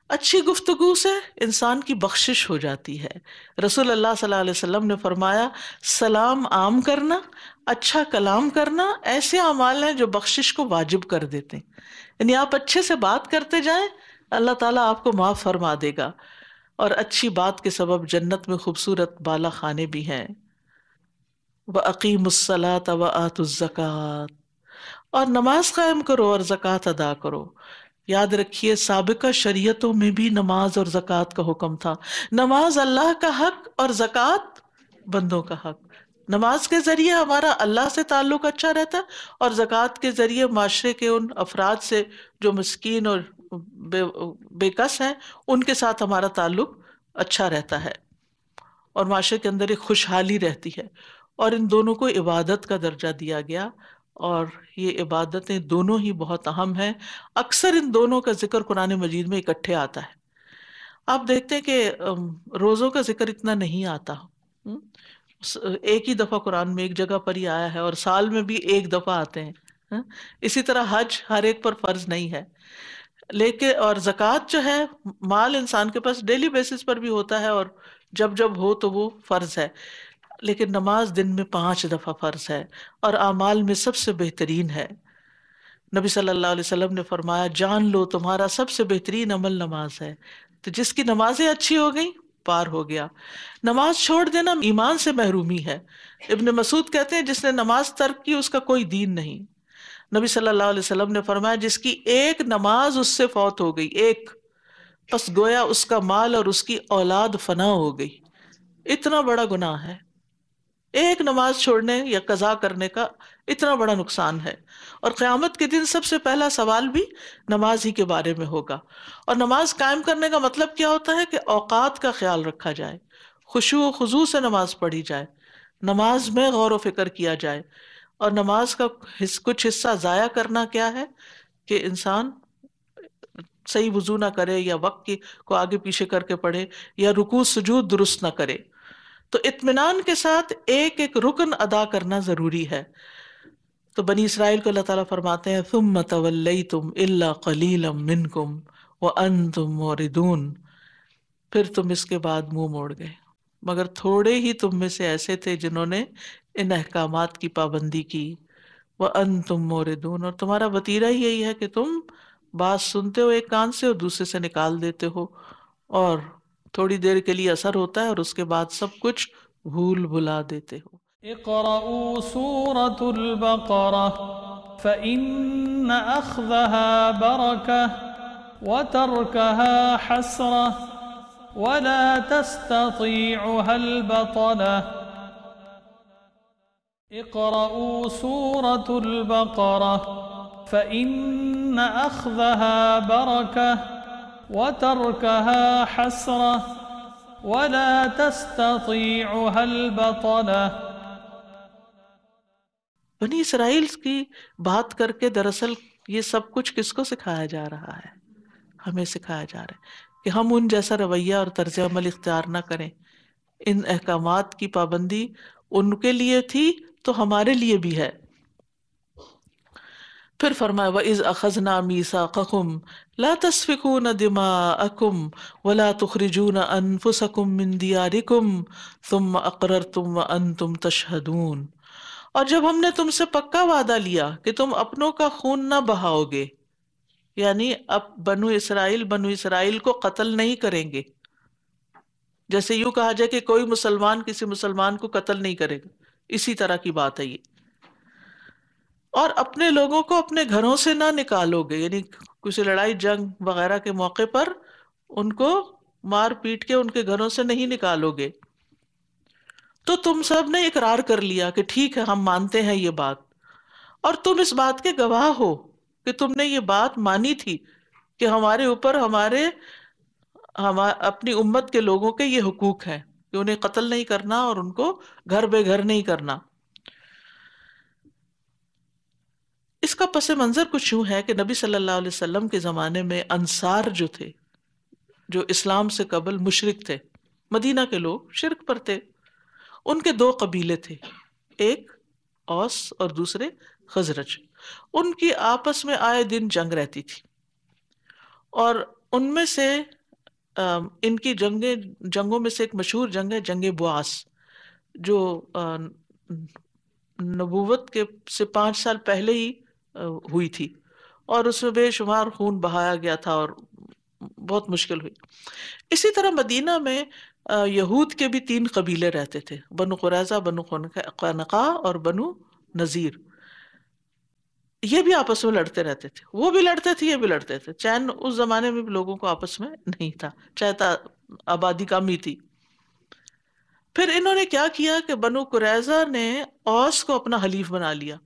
اچھی گفتگو سے انسان کی بخشش ہو جاتی ہے۔ رسول اللہ صلی اللہ علیہ وسلم نے فرمایا سلام عام کرنا، اچھا کلام کرنا ایسے اعمال ہیں جو بخشش کو واجب کر دیتے ہیں۔ یعنی آپ اچھے سے بات کرتے جائیں، اللہ تعالیٰ آپ کو معاف فرما دے گا، اور اچھی بات کے سبب جنت میں خوبصورت بالا خانے بھی ہیں۔ وَأَقِيمُوا الصَّلَاةَ وَآتُوا الزَّكَاةَ، اور نماز قائم کرو اور زکوٰۃ ادا کرو۔ یاد رکھیے سابقہ شریعتوں میں بھی نماز اور زکوٰۃ کا حکم تھا۔ نماز اللہ کا حق اور زکوٰۃ بندوں کا حق۔ نماز کے ذریعے ہمارا اللہ سے تعلق اچھا رہتا ہے، اور زکوٰۃ کے ذریعے معاشرے کے ان افراد سے جو مسکین اور بے کس ہیں ان کے ساتھ ہمارا تعلق اچھا رہتا ہے، اور معاشرے کے اندر ایک خوشحالی رہتی ہے۔ اور ان دونوں کو عبادت کا درجہ دیا گیا، اور یہ عبادتیں دونوں ہی بہت اہم ہیں۔ اکثر ان دونوں کا ذکر قرآن مجید میں اکٹھے آتا ہے۔ آپ دیکھتے ہیں کہ روزوں کا ذکر اتنا نہیں آتا، ایک ہی دفعہ قرآن میں ایک جگہ پر ہی آیا ہے، اور سال میں بھی ایک دفعہ آتے ہیں۔ اسی طرح حج ہر ایک پر فرض نہیں ہے، لیکن اور زکوٰۃ جو ہے مال انسان کے پاس ڈیلی بیسس پر بھی ہوتا ہے، اور جب جب ہو تو وہ فرض ہے۔ لیکن نماز دن میں 5 دفعہ فرض ہے، اور اعمال میں سب سے بہترین ہے۔ نبی صلی اللہ علیہ وسلم نے فرمایا جان لو تمہارا سب سے بہترین عمل نماز ہے، تو جس کی نمازیں اچھی ہو گئیں پار ہو گیا۔ نماز چھوڑ دینا ایمان سے محرومی ہے۔ ابن مسعود کہتے ہیں جس نے نماز ترک کی اس کا کوئی دین نہیں۔ نبی صلی اللہ علیہ وسلم نے فرمایا جس کی ایک نماز اس سے فوت ہو گئی، ایک، پس گویا اس کا مال اور اس کی اولاد فنا ہو گئی۔ اتنا بڑا گناہ ہے، ایک نماز چھوڑنے یا قضا کرنے کا اتنا بڑا نقصان ہے۔ اور قیامت کے دن سب سے پہلا سوال بھی نماز ہی کے بارے میں ہوگا۔ اور نماز قائم کرنے کا مطلب کیا ہوتا ہے کہ اوقات کا خیال رکھا جائے، خشوع و خضوع سے نماز پڑھی جائے، نماز میں غور و فکر کیا جائے. اور نماز کا کچھ حصہ ضائع کرنا کیا ہے کہ انسان صحیح وضو نہ کرے یا وقت کو آگے پیچھے کر کے پڑھے یا رکوع سجود درست نہ کرے. تو اطمینان کے ساتھ ایک ایک رکن ادا کرنا ضروری ہے. تو بنی اسرائیل کو اللہ تعالیٰ فرماتے ہیں ثم تولیتم الا قلیلا منکم وانتم موردون، پھر تم اس کے بعد منہ موڑ گئے مگر تھوڑے ہی تم میں سے ایسے تھے جنہوں نے ان احکامات کی پابندی کی. وانتم موردون، اور تمہارا وتیرہ ہی یہی ہے کہ تم بات سنتے ہو ایک کان سے اور دوسرے سے نکال دیتے ہو، اور تھوڑی دیر کے لیے اثر ہوتا ہے اور اس کے بعد سب کچھ بھول بھلا دیتے ہو. اقرأوا سورة البقرة فإن أخذها بركة وتركها حسرة ولا تستطيعها البطلة. اقرأوا سورة البقرة فإن أخذها بركة وتركها حسرة ولا تستطيعها البطلة. بنی اسرائیل کی بات کر کے دراصل یہ سب کچھ کس کو سکھایا جا رہا ہے؟ ہمیں سکھایا جا رہا ہے کہ ہم ان جیسا رویہ اور طرز عمل اختیار نہ کریں. ان احکامات کی پابندی ان کے لیے تھی تو ہمارے لیے بھی ہے. پھر فرمایا وَإِذْ أَخَذْنَا مِيثَاقَكُمْ لَا تَسْفِكُونَ دِمَاءَكُمْ وَلَا تُخْرِجُونَ أَنفُسَكُمْ مِنْ دِيَارِكُمْ ثُمَّ أَقْرَرْتُمْ وَأَنْتُمْ تَشْهَدُونَ. اور جب ہم نے تم سے پکا وعدہ لیا کہ تم اپنوں کا خون نہ بہاؤ گے، یعنی اب بنو اسرائیل کو قتل نہیں کریں گے. جیسے یوں کہا جائے کہ کوئی مسلمان کسی مسلمان کو قتل نہیں کرے گا، اسی طرح کی بات ہے یہ. اور اپنے لوگوں کو اپنے گھروں سے نہ نکالو گے، یعنی کسی لڑائی جنگ وغیرہ کے موقع پر ان کو مار پیٹ کے ان کے گھروں سے نہیں نکالو گے. تو تم سب نے اقرار کر لیا کہ ٹھیک ہے ہم مانتے ہیں یہ بات، اور تم اس بات کے گواہ ہو کہ تم نے یہ بات مانی تھی کہ ہمارے اوپر اپنی امت کے لوگوں کے یہ حقوق ہیں کہ انہیں قتل نہیں کرنا اور ان کو گھر بے گھر نہیں کرنا. اس کا پس منظر کچھ یوں ہے کہ نبی صلی اللہ علیہ وسلم کے زمانے میں انصار جو تھے، جو اسلام سے قبل مشرک تھے، مدینہ کے لوگ شرک پر تھے، ان کے دو قبیلے تھے، ایک اوس اور دوسرے خزرج. ان کی آپس میں آئے دن جنگ رہتی تھی، اور ان میں سے ان کی جنگوں میں سے ایک مشہور جنگ ہے جنگ بواس، جو نبوت کے سے 5 سال پہلے ہی ہوئی تھی، اور اس میں بے شمار خون بہایا گیا تھا اور بہت مشکل ہوئی. اسی طرح مدینہ میں یہود کے بھی 3 قبیلے رہتے تھے، بنو قریظہ، بنو قینقاع اور بنو نذیر. یہ بھی آپس میں لڑتے رہتے تھے، وہ بھی لڑتے تھے یہ بھی لڑتے تھے. چین اس زمانے میں بھی لوگوں کو آپس میں نہیں تھا، چاہے آبادی کم ہی تھی. پھر انہوں نے کیا کیا کہ بنو قریظہ نے اوس کو اپنا حلیف بنا لیا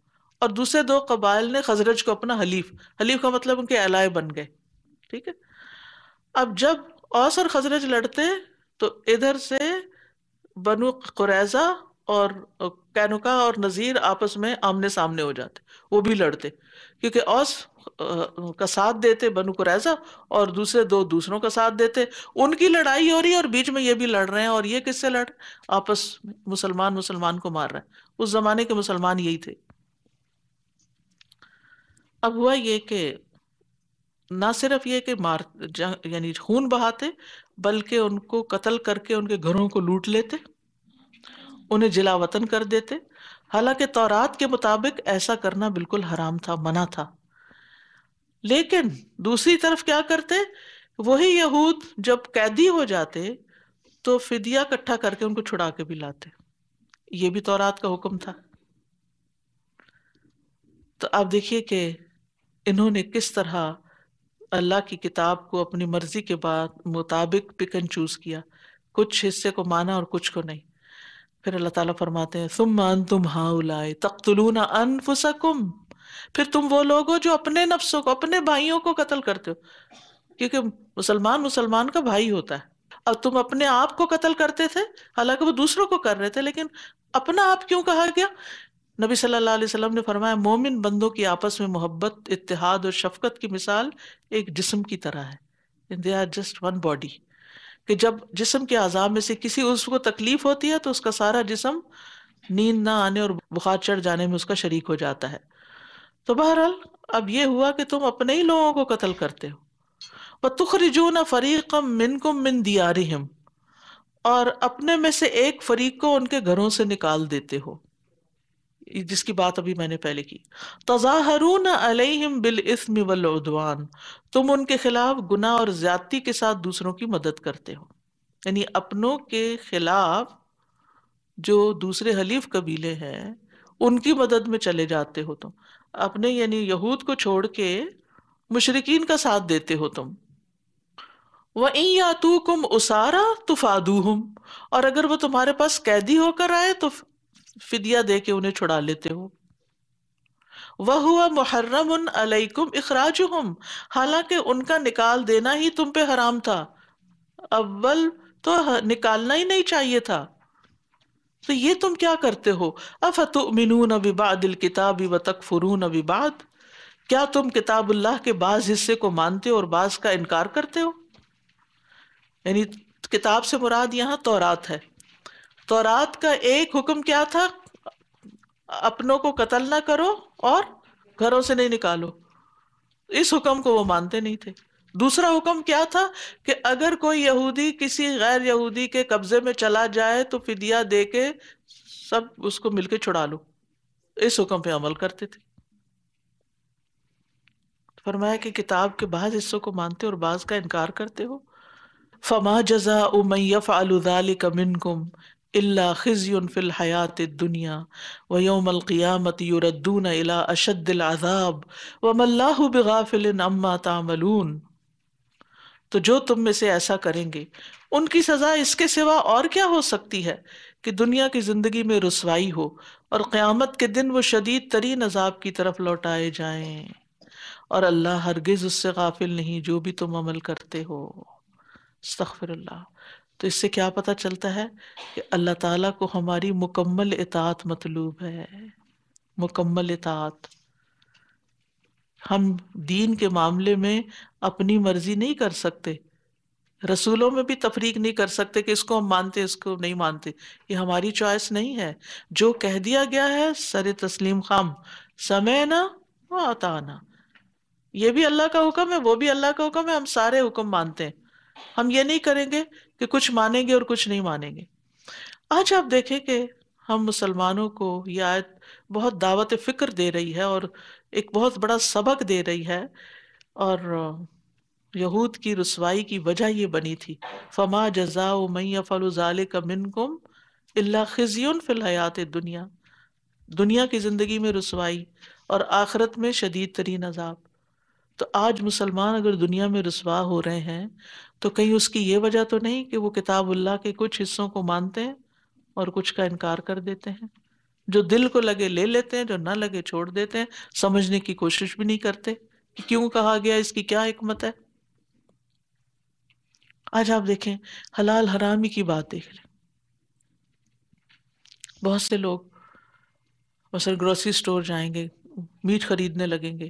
اور دوسرے 2 قبائل نے خزرج کو اپنا حلیف کا مطلب ان کے الائے بن گئے. ٹھیک ہے. اب جب اوس اور خزرج لڑتے تو ادھر سے بنو قریظہ اور قینقاع اور نذیر آپس میں آمنے سامنے ہو جاتے، وہ بھی لڑتے، کیونکہ اوس کا ساتھ دیتے بنو قریظہ اور دوسرے 2 دوسروں کا ساتھ دیتے. ان کی لڑائی ہو رہی ہے اور بیچ میں یہ بھی لڑ رہے ہیں، اور یہ کس سے لڑ آپس میں مسلمان کو مار رہے ہیں. اس زمانے کے مسلمان یہی تھے. اب ہوا یہ کہ نہ صرف یہ کہ یعنی خون بہاتے، بلکہ ان کو قتل کر کے ان کے گھروں کو لوٹ لیتے، انہیں جلا وطن کر دیتے. حالانکہ تورات کے مطابق ایسا کرنا بالکل حرام تھا، منع تھا. لیکن دوسری طرف کیا کرتے، وہی یہود جب قیدی ہو جاتے تو فدیہ اکٹھا کر کے ان کو چھڑا کے بھی لاتے. یہ بھی تورات کا حکم تھا. تو آپ دیکھیے کہ انہوں نے کس طرح اللہ کی کتاب کو اپنی مرضی کے مطابق پک اینڈ چوز کیا، کچھ حصے کو مانا اور کچھ کو نہیں. پھر اللہ تعالیٰ فرماتے ہیں ثم انتم ہؤلاء تقتلون انفسکم، پھر تم وہ لوگ ہو جو اپنے نفسوں کو، اپنے بھائیوں کو قتل کرتے ہو، کیونکہ مسلمان کا بھائی ہوتا ہے. اب تم اپنے آپ کو قتل کرتے تھے، حالانکہ وہ دوسروں کو کر رہے تھے، لیکن اپنا آپ کیوں کہا گیا؟ نبی صلی اللہ علیہ وسلم نے فرمایا مومن بندوں کی آپس میں محبت، اتحاد اور شفقت کی مثال ایک جسم کی طرح ہے. they are just one body. کہ جب جسم کے اعضاء میں سے کسی عضو کو تکلیف ہوتی ہے تو اس کا سارا جسم نیند نہ آنے اور بخار چڑھ جانے میں اس کا شریک ہو جاتا ہے. تو بہرحال اب یہ ہوا کہ تم اپنے ہی لوگوں کو قتل کرتے ہو. وَتُخْرِجُونَ فَرِيقًا مِّنْكُمْ مِنْ دِيَارِهِمْ، اور اپنے میں سے ایک فریق کو ان کے گھروں سے نکال دیتے ہو، جس کی بات ابھی میں نے پہلے کی. تظاہرون علیہم بالاسم والعدوان، تم ان کے خلاف گناہ اور زیادتی کے ساتھ دوسروں کی مدد کرتے ہو. یعنی اپنوں کے خلاف جو دوسرے حلیف قبیلے ہیں ان کی مدد میں چلے جاتے ہو تم، اپنے یعنی یہود کو چھوڑ کے مشرکین کا ساتھ دیتے ہو تم. وَإِن يَأْتُوكُمْ أُسَارَىٰ تُفَادُوهُمْ، اور اگر وہ تمہارے پاس قیدی ہو کر آئے تو فدیہ دے کے انہیں چھڑا لیتے ہو. وَهُوَ مُحَرَّمٌ عَلَيْكُمْ إِخْرَاجُهُمْ، حالانکہ ان کا نکال دینا ہی تم پہ حرام تھا، اول تو نکالنا ہی نہیں چاہیے تھا. تو یہ تم کیا کرتے ہو؟ افتؤمنون ببعض الکتاب وتکفرون ببعض، کیا تم کتاب اللہ کے بعض حصے کو مانتے اور بعض کا انکار کرتے ہو؟ یعنی کتاب سے مراد یہاں تورات ہے. تورات کا ایک حکم کیا تھا؟ اپنوں کو قتل نہ کرو اور گھروں سے نہیں نکالو. اس حکم کو وہ مانتے نہیں تھے. دوسرا حکم کیا تھا کہ اگر کوئی یہودی کسی غیر یہودی کے قبضے میں چلا جائے تو فدیہ دے کے سب اس کو مل کے چھڑا لو. اس حکم پہ عمل کرتے تھے. فرمایا کہ کتاب کے بعض حصوں کو مانتے اور بعض کا انکار کرتے ہو. فما جزاء من يفعل ذلك منكم الا خزي في الحياة الدنيا ويوم القيامة يردون الى اشد العذاب وما الله بغافل عما تعملون. تو جو تم میں سے ایسا کریں گے ان کی سزا اس کے سوا اور کیا ہو سکتی ہے کہ دنیا کی زندگی میں رسوائی ہو اور قیامت کے دن وہ شدید ترین عذاب کی طرف لوٹائے جائیں، اور اللہ ہرگز اس سے غافل نہیں جو بھی تم عمل کرتے ہو. استغفر اللہ. تو اس سے کیا پتہ چلتا ہے کہ اللہ تعالیٰ کو ہماری مکمل اطاعت مطلوب ہے. مکمل اطاعت. ہم دین کے معاملے میں اپنی مرضی نہیں کر سکتے، رسولوں میں بھی تفریق نہیں کر سکتے کہ اس کو ہم مانتے اس کو نہیں مانتے. یہ ہماری چوائس نہیں ہے. جو کہہ دیا گیا ہے سر تسلیم خام، سمعنا و اطعنا. یہ بھی اللہ کا حکم ہے، وہ بھی اللہ کا حکم ہے، ہم سارے حکم مانتے ہیں. ہم یہ نہیں کریں گے کہ کچھ مانیں گے اور کچھ نہیں مانیں گے. آج آپ دیکھیں کہ ہم مسلمانوں کو یہ آیت بہت دعوت فکر دے رہی ہے اور ایک بہت بڑا سبق دے رہی ہے. اور یہود کی رسوائی کی وجہ یہ بنی تھی، فما جزاء من یفعل ذلک منکم الا خزی فی الحیات الدنیا، دنیا کی زندگی میں رسوائی اور آخرت میں شدید ترین عذاب. تو آج مسلمان اگر دنیا میں رسوا ہو رہے ہیں تو کہیں اس کی یہ وجہ تو نہیں کہ وہ کتاب اللہ کے کچھ حصوں کو مانتے ہیں اور کچھ کا انکار کر دیتے ہیں، جو دل کو لگے لے لیتے ہیں، جو نہ لگے چھوڑ دیتے ہیں، سمجھنے کی کوشش بھی نہیں کرتے کہ کیوں کہا گیا، اس کی کیا حکمت ہے. آج آپ دیکھیں حلال حرامی کی بات دیکھ لیں. بہت سے لوگ مثلا گروسری سٹور جائیں گے، میٹ خریدنے لگیں گے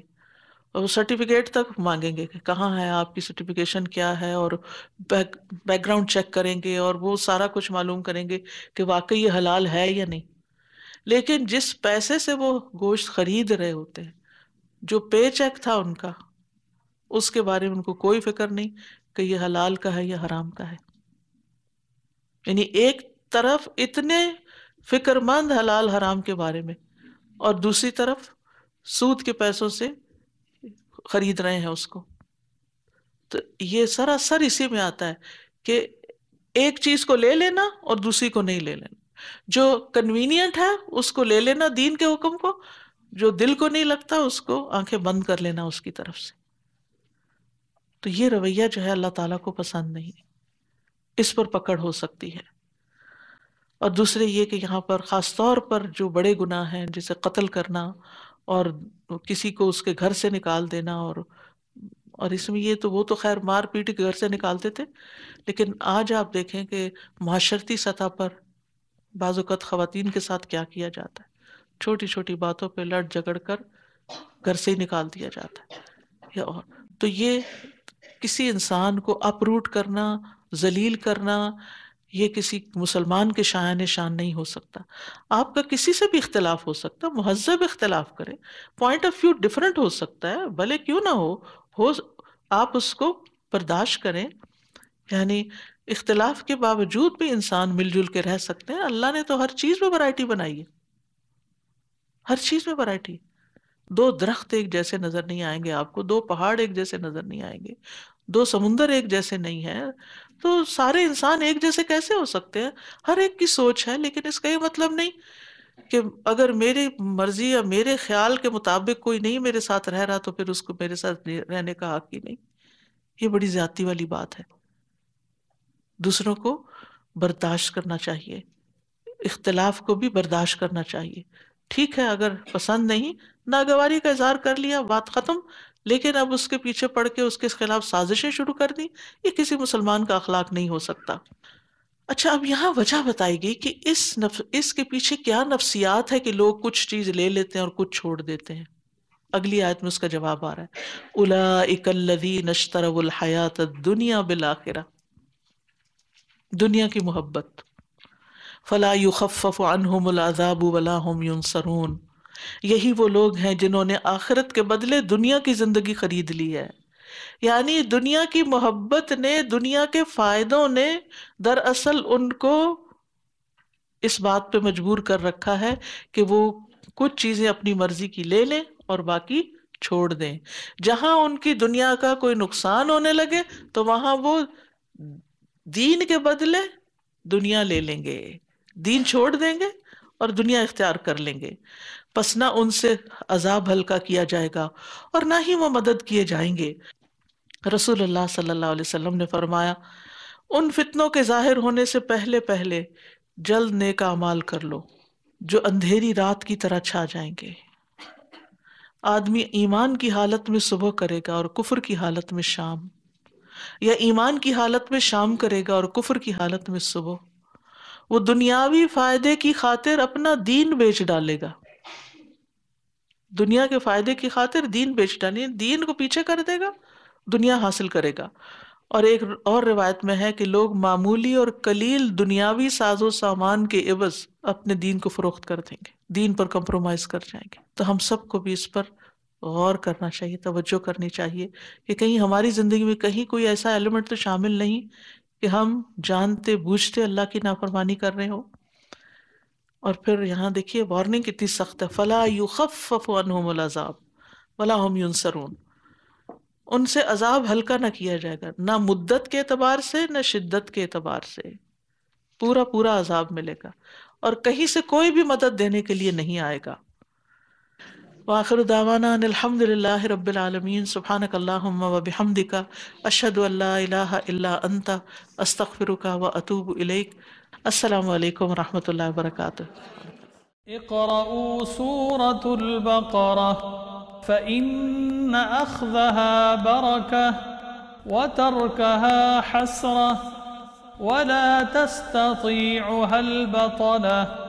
اور وہ سرٹیفکیٹ تک مانگیں گے کہ کہاں ہے آپ کی سرٹیفکیشن کیا ہے، اور بیک گراؤنڈ چیک کریں گے اور وہ سارا کچھ معلوم کریں گے کہ واقعی یہ حلال ہے یا نہیں. لیکن جس پیسے سے وہ گوشت خرید رہے ہوتے ہیں، جو پے چیک تھا ان کا، اس کے بارے میں ان کو کوئی فکر نہیں کہ یہ حلال کا ہے یا حرام کا ہے. یعنی ایک طرف اتنے فکر مند حلال حرام کے بارے میں اور دوسری طرف سود کے پیسوں سے خرید رہے ہیں اس کو. تو یہ سراسر اسی میں آتا ہے کہ ایک چیز کو لے لینا اور دوسری کو نہیں لے لینا. جو کنوینئنٹ ہے اس کو لے لینا دین کے حکم کو، جو دل کو نہیں لگتا اس کو آنکھیں بند کر لینا اس کی طرف سے. تو یہ رویہ جو ہے اللہ تعالیٰ کو پسند نہیں، اس پر پکڑ ہو سکتی ہے. اور دوسرے یہ کہ یہاں پر خاص طور پر جو بڑے گناہ ہیں جیسے قتل کرنا اور کسی کو اس کے گھر سے نکال دینا اور اس میں یہ تو وہ تو خیر مار پیٹ کے گھر سے نکالتے تھے، لیکن آج آپ دیکھیں کہ معاشرتی سطح پر بعض اوقات خواتین کے ساتھ کیا کیا جاتا ہے، چھوٹی چھوٹی باتوں پہ لڑ جھگڑ کر گھر سے ہی نکال دیا جاتا ہے. اور تو یہ کسی انسان کو اپروٹ کرنا، ذلیل کرنا، یہ کسی مسلمان کے شایان شان نہیں ہو سکتا. آپ کا کسی سے بھی اختلاف ہو سکتا، مہذب اختلاف کریں، پوائنٹ آف ویو ڈفرینٹ ہو سکتا ہے، بھلے کیوں نہ ہو آپ اس کو برداشت کریں. یعنی اختلاف کے باوجود بھی انسان مل جل کے رہ سکتے ہیں. اللہ نے تو ہر چیز میں ورائٹی بنائی ہے، ہر چیز میں ورائٹی. دو درخت ایک جیسے نظر نہیں آئیں گے آپ کو، دو پہاڑ ایک جیسے نظر نہیں آئیں گے، دو سمندر ایک جیسے نہیں ہیں، تو سارے انسان ایک جیسے کیسے ہو سکتے ہیں؟ ہر ایک کی سوچ ہے. لیکن اس کا یہ مطلب نہیں کہ اگر میری مرضی یا میرے خیال کے مطابق کوئی نہیں میرے ساتھ رہ رہا تو پھر اس کو میرے ساتھ رہنے کا حق ہی نہیں. یہ بڑی زیادتی والی بات ہے. دوسروں کو برداشت کرنا چاہیے، اختلاف کو بھی برداشت کرنا چاہیے. ٹھیک ہے، اگر پسند نہیں، ناگواری کا اظہار کر لیا، بات ختم. لیکن اب اس کے پیچھے پڑ کے اس کے خلاف سازشیں شروع کر دی، یہ کسی مسلمان کا اخلاق نہیں ہو سکتا. اچھا، اب یہاں وجہ بتائی گئی کہ اس کے پیچھے کیا نفسیات ہے کہ لوگ کچھ چیز لے لیتے ہیں اور کچھ چھوڑ دیتے ہیں. اگلی آیت میں اس کا جواب آ رہا ہے، اولئک الذین اشتروا الحیاۃ الدنیا بالآخرہ، دنیا کی محبت. فلا یخفف عنہم العذاب ولا هم ینصرون، یہی وہ لوگ ہیں جنہوں نے آخرت کے بدلے دنیا کی زندگی خرید لی ہے. یعنی دنیا کی محبت نے، دنیا کے فائدوں نے دراصل ان کو اس بات پہ مجبور کر رکھا ہے کہ وہ کچھ چیزیں اپنی مرضی کی لے لیں اور باقی چھوڑ دیں. جہاں ان کی دنیا کا کوئی نقصان ہونے لگے تو وہاں وہ دین کے بدلے دنیا لے لیں گے، دین چھوڑ دیں گے اور دنیا اختیار کر لیں گے. پس نہ ان سے عذاب ہلکا کیا جائے گا اور نہ ہی وہ مدد کیے جائیں گے. رسول اللہ صلی اللہ علیہ وسلم نے فرمایا، ان فتنوں کے ظاہر ہونے سے پہلے پہلے جلد نیک اعمال کر لو جو اندھیری رات کی طرح چھا جائیں گے. آدمی ایمان کی حالت میں صبح کرے گا اور کفر کی حالت میں شام، یا ایمان کی حالت میں شام کرے گا اور کفر کی حالت میں صبح. وہ دنیاوی فائدے کی خاطر اپنا دین بیچ ڈالے گا، دنیا کے فائدے کی خاطر دین بیچ ڈالے، دین کو پیچھے کر دے گا، دنیا حاصل کرے گا. اور ایک اور روایت میں ہے کہ لوگ معمولی اور قلیل دنیاوی ساز و سامان کے عوض اپنے دین کو فروخت کر دیں گے، دین پر کمپرومائز کر جائیں گے. تو ہم سب کو بھی اس پر غور کرنا چاہیے، توجہ کرنی چاہیے کہ کہیں ہماری زندگی میں کہیں کوئی ایسا ایلیمنٹ تو شامل نہیں کہ ہم جانتے بوجھتے اللہ کی نافرمانی کر رہے ہو. اور پھر یہاں دیکھیے وارننگ کتنی سخت ہے، فلا یخفف عنہم العذاب ولا هم ینصرون، ان سے عذاب ہلکا نہ کیا جائے گا، نہ مدت کے اعتبار سے نہ شدت کے اعتبار سے، پورا پورا عذاب ملے گا اور کہیں سے کوئی بھی مدد دینے کے لیے نہیں آئے گا. وآخر دعوانا ان الحمد للہ رب العالمین. سبحانک اللہم وبحمدک، اشہد ان لا الہ الا انت، استغفرک واتوب الیک. السلام علیکم ورحمۃ اللہ وبرکاتہ. اقرأوا سورة البقرة فإن أخذها بركة وتركها حسرة ولا تستطيعها البطلة